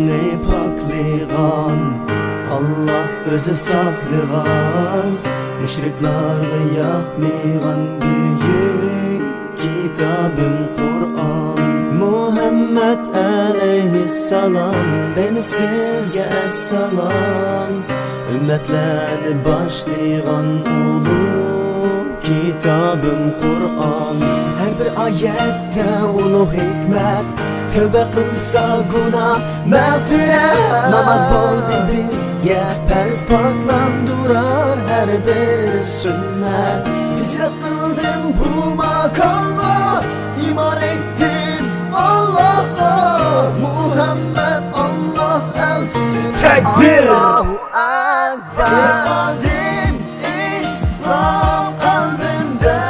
Dilni poklaygan Allah özü saklagan, müşriklarga yoqmaygan büyük kitabım Kur'an. Muhammed aleyhisselam deymiz sizge esselam. Ümmetlerni başlaygan ulug' kitabım Kur'an. Her bir ayette ulug' hikmet, tövbe kılsa günah mağfiret. Namaz bo'ldi bizga farz poklandurar her bir sünnet. Hicret kıldım bu makamga, iman ettim Allah'ta. Muhammed Allah elçisi, tekbir, Allahu Ekber. Adim İslam kalbimde,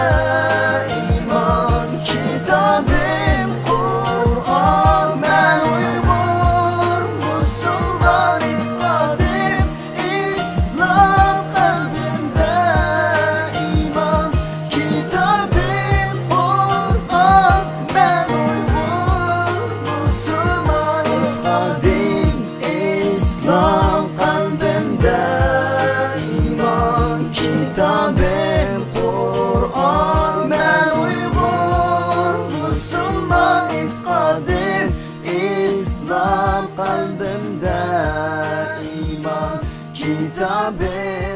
iman kitabım Kur'an. Ben Uygur Müslüman itikadim, İslam kalbimde, iman kitabım Kur'an. Ben Uygur Müslüman itikadim, İslam kalbimde, iman kitabım Kur'an. Ben Uygur Müslüman itikadim, İslam kalbimde, iman kitabım